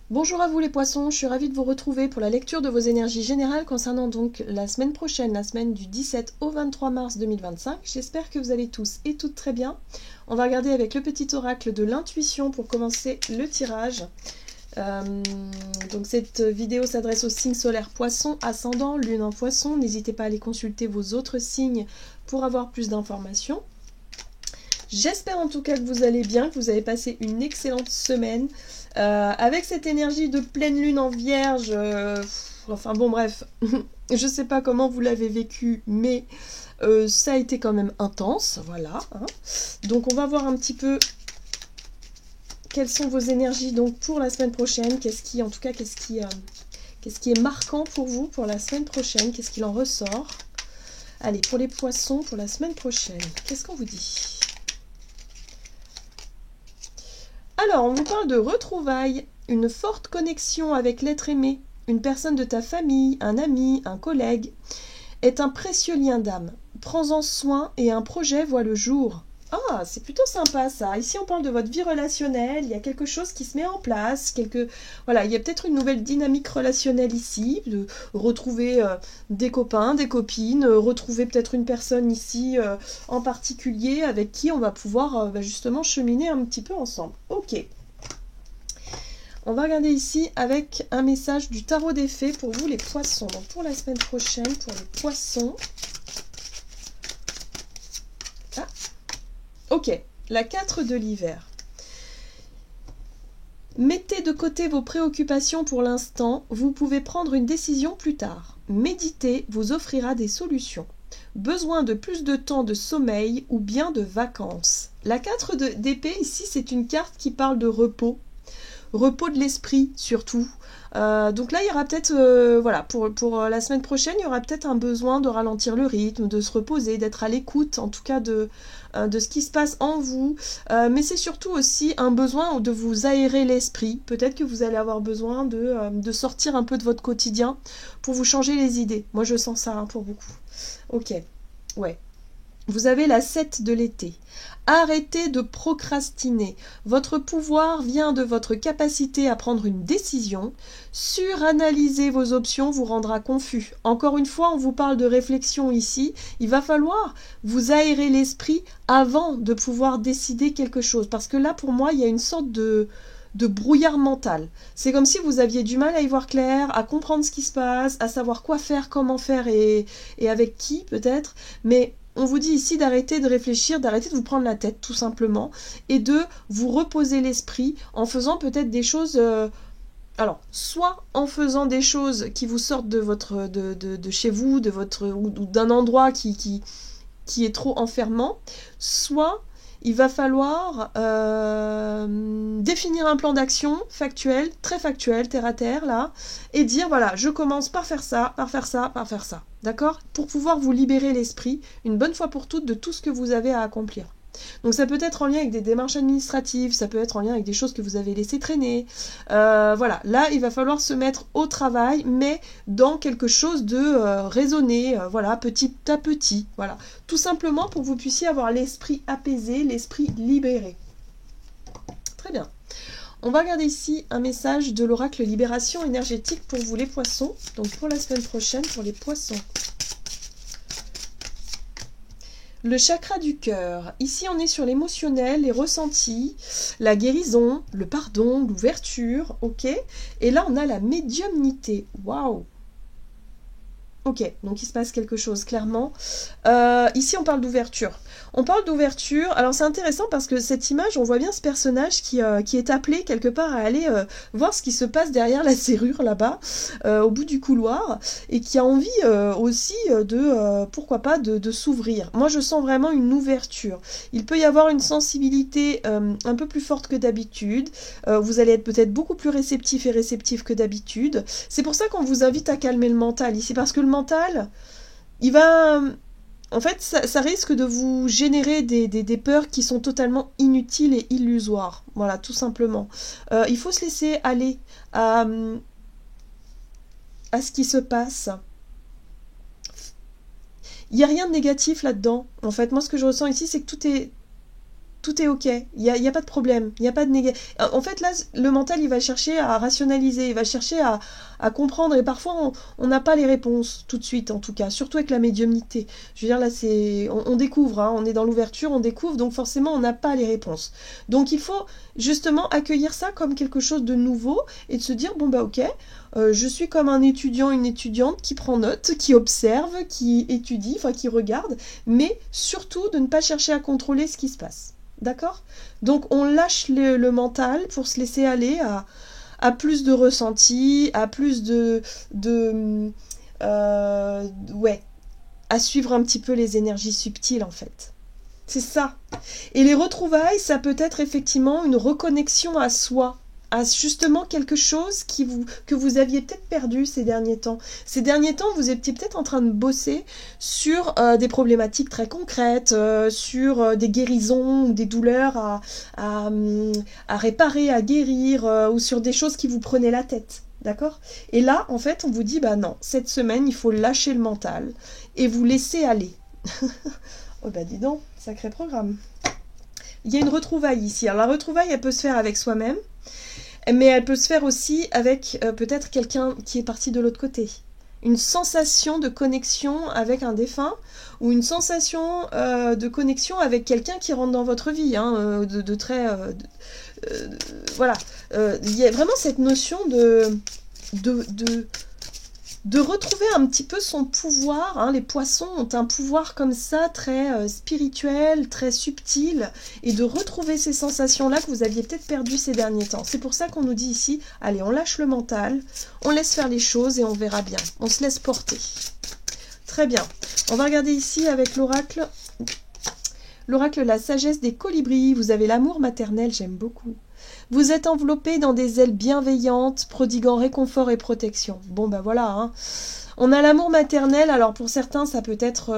Bonjour à vous les poissons, je suis ravie de vous retrouver pour la lecture de vos énergies générales concernant donc la semaine prochaine, la semaine du 17 au 23 mars 2025. J'espère que vous allez tous et toutes très bien. On va regarder avec le petit oracle de l'intuition pour commencer le tirage. Donc cette vidéo s'adresse aux signes solaires poissons, ascendant, lune en poisson. N'hésitez pas à aller consulter vos autres signes pour avoir plus d'informations. J'espère en tout cas que vous allez bien, que vous avez passé une excellente semaine. Avec cette énergie de pleine lune en vierge, enfin bon bref, je sais pas comment vous l'avez vécu, mais ça a été quand même intense, voilà. Hein. Donc on va voir un petit peu quelles sont vos énergies donc pour la semaine prochaine, qu'est-ce qui est marquant pour vous pour la semaine prochaine, qu'est-ce qu'il en ressort. Allez, pour les poissons, pour la semaine prochaine, qu'est-ce qu'on vous dit ? Alors, on vous parle de retrouvailles, une forte connexion avec l'être aimé, une personne de ta famille, un ami, un collègue, est un précieux lien d'âme. Prends-en soin et un projet voit le jour. Ah, c'est plutôt sympa ça. Ici, on parle de votre vie relationnelle, il y a quelque chose qui se met en place, voilà, il y a peut-être une nouvelle dynamique relationnelle ici, de retrouver des copains, des copines, retrouver peut-être une personne ici en particulier avec qui on va pouvoir justement cheminer un petit peu ensemble. Ok. On va regarder ici avec un message du tarot des fées pour vous les poissons. Donc pour la semaine prochaine, pour les poissons. Ah, ok, la 4 de l'hiver. Mettez de côté vos préoccupations pour l'instant, vous pouvez prendre une décision plus tard. Méditer vous offrira des solutions. Besoin de plus de temps de sommeil ou bien de vacances. La 4 d'épée ici, c'est une carte qui parle de repos. Repos de l'esprit surtout. Donc là, il y aura peut-être, voilà, pour la semaine prochaine, il y aura peut-être un besoin de ralentir le rythme, de se reposer, d'être à l'écoute, en tout cas de ce qui se passe en vous. Mais c'est surtout aussi un besoin de vous aérer l'esprit. Peut-être que vous allez avoir besoin de sortir un peu de votre quotidien pour vous changer les idées. Moi, je sens ça pour beaucoup. Ok, ouais. Vous avez la 7 de l'été. Arrêtez de procrastiner. Votre pouvoir vient de votre capacité à prendre une décision. Suranalyser vos options vous rendra confus. Encore une fois, on vous parle de réflexion ici. Il va falloir vous aérer l'esprit avant de pouvoir décider quelque chose. Parce que là, pour moi, il y a une sorte de brouillard mental. C'est comme si vous aviez du mal à y voir clair, à comprendre ce qui se passe, à savoir quoi faire, comment faire et avec qui peut-être. Mais on vous dit ici d'arrêter de réfléchir, d'arrêter de vous prendre la tête tout simplement et de vous reposer l'esprit en faisant peut-être des choses... alors, soit en faisant des choses qui vous sortent de votre de chez vous, de votre ou d'un endroit qui est trop enfermant, soit il va falloir définir un plan d'action factuel, très factuel, terre à terre, là, et dire, voilà, je commence par faire ça, par faire ça, par faire ça. D'accord ? Pour pouvoir vous libérer l'esprit, une bonne fois pour toutes, de tout ce que vous avez à accomplir. Donc ça peut être en lien avec des démarches administratives, ça peut être en lien avec des choses que vous avez laissées traîner. Voilà, là il va falloir se mettre au travail, mais dans quelque chose de raisonné, voilà, petit à petit. Voilà, tout simplement pour que vous puissiez avoir l'esprit apaisé, l'esprit libéré. Très bien. On va regarder ici un message de l'oracle Libération énergétique pour vous les poissons. Donc pour la semaine prochaine, pour les poissons. Le chakra du cœur. Ici, on est sur l'émotionnel, les ressentis, la guérison, le pardon, l'ouverture, ok. Et là, on a la médiumnité. Waouh. Ok, donc il se passe quelque chose, clairement. Ici, on parle d'ouverture. On parle d'ouverture. Alors, c'est intéressant parce que cette image, on voit bien ce personnage qui est appelé quelque part à aller voir ce qui se passe derrière la serrure, là-bas, au bout du couloir, et qui a envie aussi pourquoi pas, de s'ouvrir. Moi, je sens vraiment une ouverture. Il peut y avoir une sensibilité un peu plus forte que d'habitude. Vous allez être peut-être beaucoup plus réceptif et réceptif que d'habitude. C'est pour ça qu'on vous invite à calmer le mental ici, parce que le mental, il va... En fait, ça risque de vous générer des peurs qui sont totalement inutiles et illusoires. Voilà, tout simplement. Il faut se laisser aller à ce qui se passe. Il n'y a rien de négatif là-dedans. En fait, moi, ce que je ressens ici, c'est que tout tout est ok, il y a pas de problème, il n'y a pas de négatif. En fait, là, le mental, il va chercher à rationaliser, il va chercher à comprendre, et parfois, on n'a pas les réponses tout de suite, en tout cas, surtout avec la médiumnité. Je veux dire, là, on découvre, hein, on est dans l'ouverture, on découvre, donc forcément, on n'a pas les réponses. Donc, il faut justement accueillir ça comme quelque chose de nouveau, et de se dire, bon, bah, ok, je suis comme un étudiant, une étudiante qui prend note, qui observe, qui étudie, enfin qui regarde, mais surtout de ne pas chercher à contrôler ce qui se passe. D'accord? Donc on lâche le mental pour se laisser aller à plus de ressenti, à plus ouais, à suivre un petit peu les énergies subtiles en fait. C'est ça. Et les retrouvailles, ça peut être effectivement une reconnexion à soi, à justement quelque chose que vous aviez peut-être perdu ces derniers temps. Ces derniers temps, vous étiez peut-être en train de bosser sur des problématiques très concrètes, sur des guérisons ou des douleurs à réparer, à guérir, ou sur des choses qui vous prenaient la tête. D'accord? Et là, en fait, on vous dit, bah non, cette semaine, il faut lâcher le mental et vous laisser aller. Oh bah dis donc, sacré programme. Il y a une retrouvaille ici. Alors la retrouvaille, elle peut se faire avec soi-même, mais elle peut se faire aussi avec peut-être quelqu'un qui est parti de l'autre côté. Une sensation de connexion avec un défunt, ou une sensation de connexion avec quelqu'un qui rentre dans votre vie, hein, voilà. Il y a vraiment cette notion de retrouver un petit peu son pouvoir, hein. Les poissons ont un pouvoir comme ça, très spirituel, très subtil, et de retrouver ces sensations-là que vous aviez peut-être perdues ces derniers temps. C'est pour ça qu'on nous dit ici, allez, on lâche le mental, on laisse faire les choses et on verra bien. On se laisse porter. Très bien. On va regarder ici avec l'oracle. L'oracle, la sagesse des colibris. Vous avez l'amour maternel, j'aime beaucoup. Vous êtes enveloppé dans des ailes bienveillantes, prodiguant réconfort et protection. Bon, ben voilà, hein. On a l'amour maternel, alors pour certains, ça peut être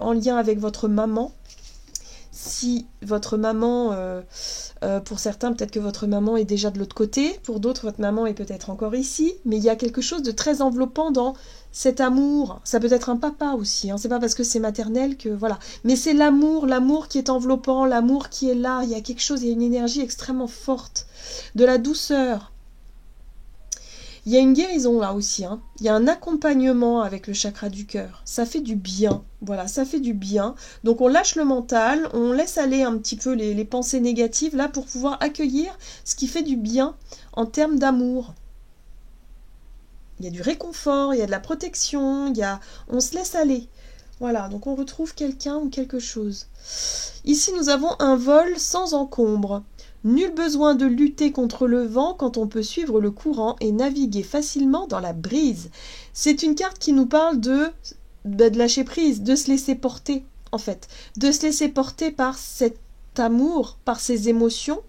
en lien avec votre maman. Si votre maman, pour certains, peut-être que votre maman est déjà de l'autre côté. Pour d'autres, votre maman est peut-être encore ici. Mais il y a quelque chose de très enveloppant dans cet amour. Ça peut être un papa aussi, hein. C'est pas parce que c'est maternel que voilà. Mais c'est l'amour qui est enveloppant, l'amour qui est là. Il y a quelque chose, il y a une énergie extrêmement forte, de la douceur. Il y a une guérison là aussi, hein. Il y a un accompagnement avec le chakra du cœur. Ça fait du bien. Voilà, ça fait du bien. Donc on lâche le mental, on laisse aller un petit peu les pensées négatives là pour pouvoir accueillir ce qui fait du bien en termes d'amour. Il y a du réconfort, il y a de la protection, on se laisse aller. Voilà, donc on retrouve quelqu'un ou quelque chose. Ici nous avons un vol sans encombre. Nul besoin de lutter contre le vent quand on peut suivre le courant et naviguer facilement dans la brise. C'est une carte qui nous parle de lâcher prise, de se laisser porter, en fait. De se laisser porter par cet amour, par ces émotions,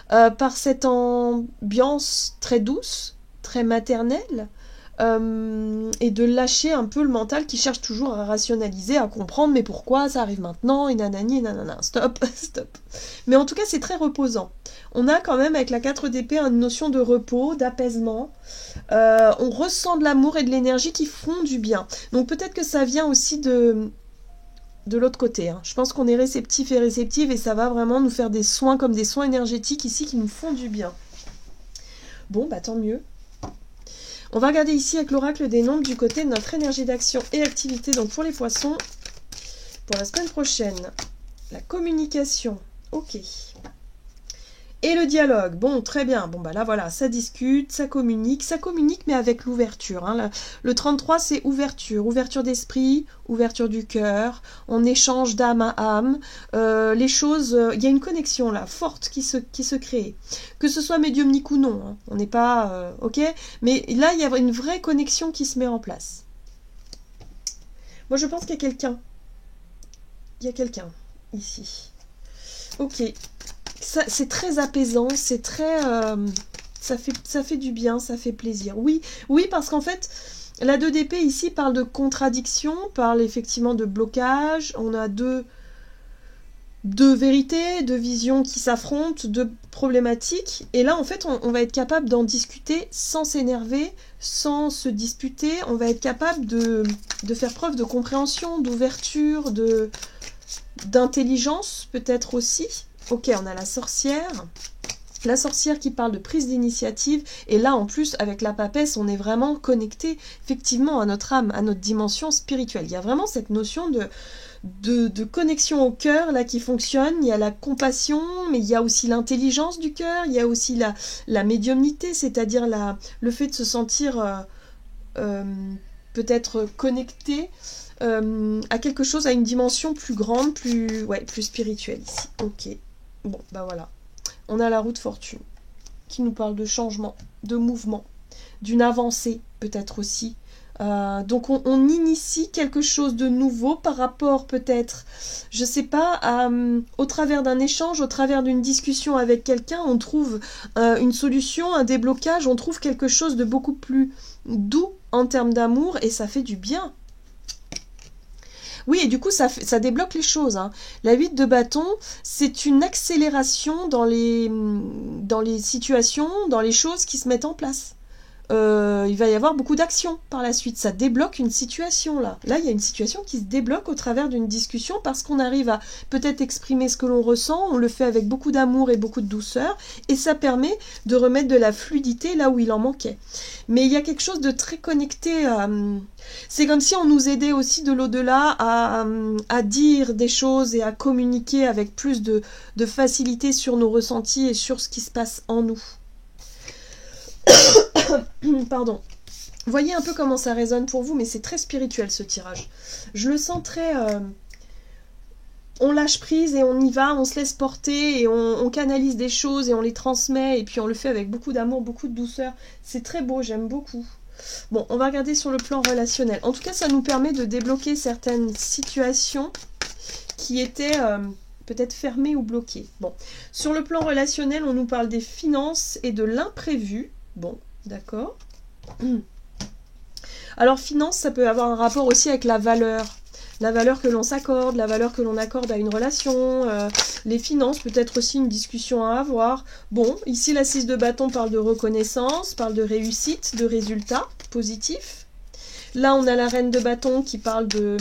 par cette ambiance très douce, très maternelle, et de lâcher un peu le mental qui cherche toujours à rationaliser, à comprendre, mais pourquoi ça arrive maintenant, et nanani, et nanana, stop, stop. Mais en tout cas, c'est très reposant. On a quand même, avec la 4 d'épée, une notion de repos, d'apaisement. On ressent de l'amour et de l'énergie qui font du bien. Donc peut-être que ça vient aussi de l'autre côté, hein. Je pense qu'on est réceptif et réceptive, et ça va vraiment nous faire des soins, comme des soins énergétiques ici, qui nous font du bien. Bon, bah tant mieux. On va regarder ici avec l'oracle des nombres du côté de notre énergie d'action et activité. Donc pour les poissons, pour la semaine prochaine, la communication, ok. Et le dialogue, bon, très bien. Bon, bah là, voilà, ça discute, ça communique mais avec l'ouverture, hein. Le 33, c'est ouverture, ouverture d'esprit, ouverture du cœur, on échange d'âme à âme, les choses, il y a une connexion là, forte qui se crée. Que ce soit médiumnique ou non, hein, on n'est pas, ok, mais là, il y a une vraie connexion qui se met en place. Moi, je pense qu'il y a quelqu'un. Il y a quelqu'un, ici. Ok. C'est très apaisant, c'est très... ça fait du bien, ça fait plaisir. Oui, parce qu'en fait, la 2 d'épée ici parle de contradiction, parle effectivement de blocage. On a deux vérités, deux visions qui s'affrontent, deux problématiques. Et là, en fait, on va être capable d'en discuter sans s'énerver, sans se disputer. On va être capable de faire preuve de compréhension, d'ouverture, d'intelligence peut-être aussi. Ok, on a la sorcière. La sorcière qui parle de prise d'initiative. Et là, en plus, avec la papesse, on est vraiment connecté, effectivement, à notre âme, à notre dimension spirituelle. Il y a vraiment cette notion de connexion au cœur, là, qui fonctionne. Il y a la compassion, mais il y a aussi l'intelligence du cœur. Il y a aussi la médiumnité, c'est-à-dire le fait de se sentir peut-être connecté à quelque chose, à une dimension plus grande, plus spirituelle ici. Ok. Bon, bah voilà. On a la roue de fortune qui nous parle de changement, de mouvement, d'une avancée peut-être aussi. Donc on initie quelque chose de nouveau par rapport peut-être, je sais pas, au travers d'un échange, au travers d'une discussion avec quelqu'un, on trouve une solution, un déblocage, on trouve quelque chose de beaucoup plus doux en termes d'amour et ça fait du bien. Oui, et du coup, ça débloque les choses. Hein. La 8 de bâton, c'est une accélération dans les situations, dans les choses qui se mettent en place. Il va y avoir beaucoup d'actions par la suite. Ça débloque une situation là. Là, il y a une situation qui se débloque au travers d'une discussion parce qu'on arrive à peut-être exprimer ce que l'on ressent. On le fait avec beaucoup d'amour et beaucoup de douceur. Et ça permet de remettre de la fluidité là où il en manquait. Mais il y a quelque chose de très connecté. C'est comme si on nous aidait aussi de l'au-delà à dire des choses et à communiquer avec plus de facilité sur nos ressentis et sur ce qui se passe en nous. Pardon. Voyez un peu comment ça résonne pour vous, mais c'est très spirituel ce tirage. Je le sens très... on lâche prise et on y va, on se laisse porter et on canalise des choses et on les transmet et puis on le fait avec beaucoup d'amour, beaucoup de douceur. C'est très beau, j'aime beaucoup. Bon, on va regarder sur le plan relationnel. En tout cas, ça nous permet de débloquer certaines situations qui étaient... peut-être fermées ou bloquées. Bon, sur le plan relationnel, on nous parle des finances et de l'imprévu. Bon, d'accord. Alors, finance, ça peut avoir un rapport aussi avec la valeur que l'on s'accorde, la valeur que l'on accorde à une relation. Les finances, peut-être aussi une discussion à avoir. Bon, ici, la 6 de bâton parle de reconnaissance, parle de réussite, de résultats positifs. Là, on a la reine de bâton qui parle de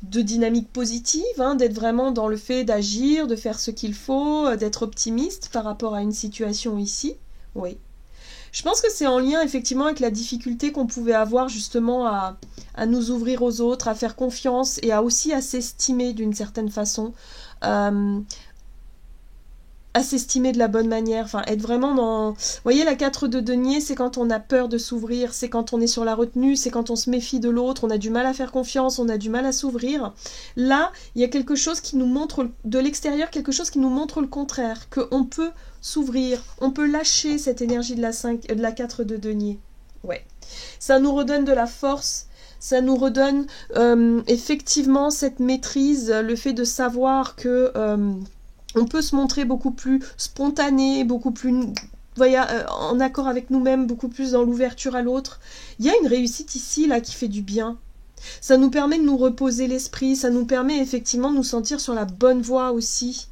dynamique positive, hein, d'être vraiment dans le fait d'agir, de faire ce qu'il faut, d'être optimiste par rapport à une situation ici. Oui. Je pense que c'est en lien effectivement avec la difficulté qu'on pouvait avoir justement à nous ouvrir aux autres, à faire confiance et aussi à s'estimer d'une certaine façon. À s'estimer de la bonne manière, enfin être vraiment dans... Vous voyez, la 4 de denier, c'est quand on a peur de s'ouvrir, c'est quand on est sur la retenue, c'est quand on se méfie de l'autre, on a du mal à faire confiance, on a du mal à s'ouvrir. Là, il y a quelque chose qui nous montre, de l'extérieur, quelque chose qui nous montre le contraire, qu'on peut s'ouvrir, on peut lâcher cette énergie de la 4 de denier. Ouais. Ça nous redonne de la force, ça nous redonne effectivement cette maîtrise, le fait de savoir que... on peut se montrer beaucoup plus spontané, beaucoup plus en accord avec nous-mêmes, beaucoup plus dans l'ouverture à l'autre. Il y a une réussite ici, là, qui fait du bien. Ça nous permet de nous reposer l'esprit, ça nous permet effectivement de nous sentir sur la bonne voie aussi.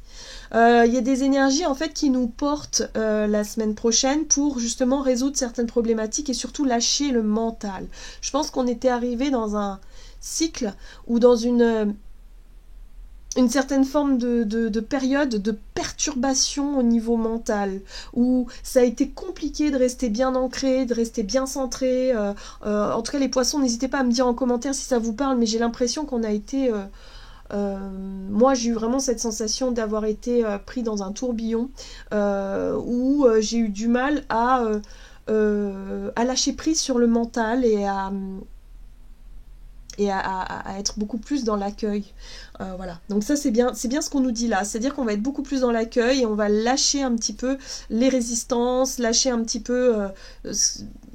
Il y a des énergies, en fait, qui nous portent la semaine prochaine pour justement résoudre certaines problématiques et surtout lâcher le mental. Je pense qu'on était arrivé dans un cycle ou dans une certaine forme de période de perturbation au niveau mental, où ça a été compliqué de rester bien ancré, de rester bien centré. En tout cas, les poissons, n'hésitez pas à me dire en commentaire si ça vous parle, mais j'ai l'impression qu'on a été... moi, j'ai eu vraiment cette sensation d'avoir été pris dans un tourbillon, où j'ai eu du mal à lâcher prise sur le mental et à être beaucoup plus dans l'accueil. Voilà. Donc ça, c'est bien ce qu'on nous dit là. C'est-à-dire qu'on va être beaucoup plus dans l'accueil et on va lâcher un petit peu les résistances, lâcher un petit peu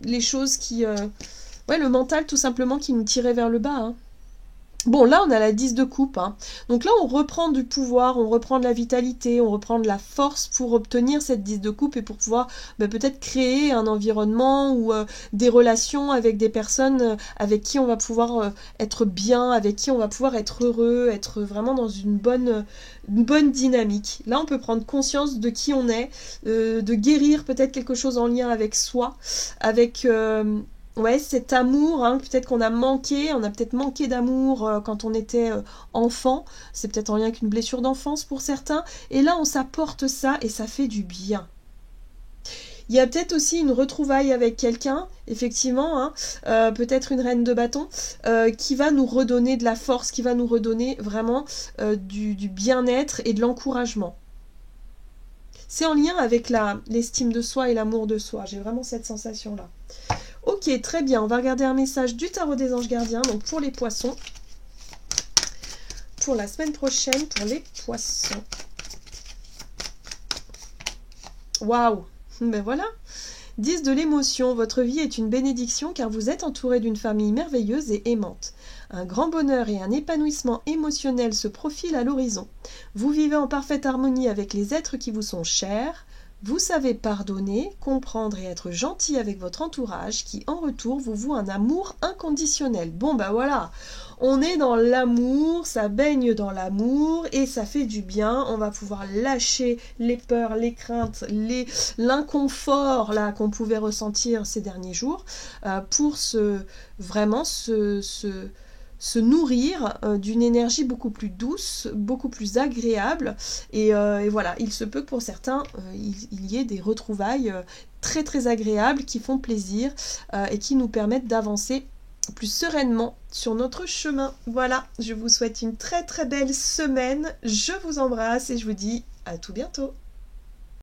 les choses qui... Ouais, le mental, tout simplement, qui nous tirait vers le bas, hein. Bon, là, on a la 10 de coupe, hein. Donc là, on reprend du pouvoir, on reprend de la vitalité, on reprend de la force pour obtenir cette 10 de coupe et pour pouvoir peut-être créer un environnement ou des relations avec des personnes avec qui on va pouvoir être bien, avec qui on va pouvoir être heureux, être vraiment dans une bonne dynamique. Là, on peut prendre conscience de qui on est, de guérir peut-être quelque chose en lien avec soi, avec... Ouais, cet amour, hein, peut-être qu'on a manqué, on a peut-être manqué d'amour quand on était enfant, c'est peut-être en lien avec une blessure d'enfance pour certains, et là on s'apporte ça et ça fait du bien. Il y a peut-être aussi une retrouvaille avec quelqu'un, effectivement, hein, peut-être une reine de bâton, qui va nous redonner de la force, qui va nous redonner vraiment du bien-être et de l'encouragement. C'est en lien avec l'estime de soi et l'amour de soi, j'ai vraiment cette sensation-là. Ok, très bien, on va regarder un message du tarot des anges gardiens, donc pour les poissons, pour la semaine prochaine, pour les poissons. Waouh, ben voilà. 10 de l'émotion, votre vie est une bénédiction car vous êtes entouré d'une famille merveilleuse et aimante. Un grand bonheur et un épanouissement émotionnel se profilent à l'horizon. Vous vivez en parfaite harmonie avec les êtres qui vous sont chers. Vous savez pardonner, comprendre et être gentil avec votre entourage qui, en retour, vous voue un amour inconditionnel. Bon, ben voilà, on est dans l'amour, ça baigne dans l'amour et ça fait du bien. On va pouvoir lâcher les peurs, les craintes, l'inconfort là qu'on pouvait ressentir ces derniers jours pour vraiment se nourrir d'une énergie beaucoup plus douce, beaucoup plus agréable et voilà, il se peut que pour certains il y ait des retrouvailles très très agréables qui font plaisir et qui nous permettent d'avancer plus sereinement sur notre chemin. Voilà, je vous souhaite une très très belle semaine, je vous embrasse et je vous dis à tout bientôt.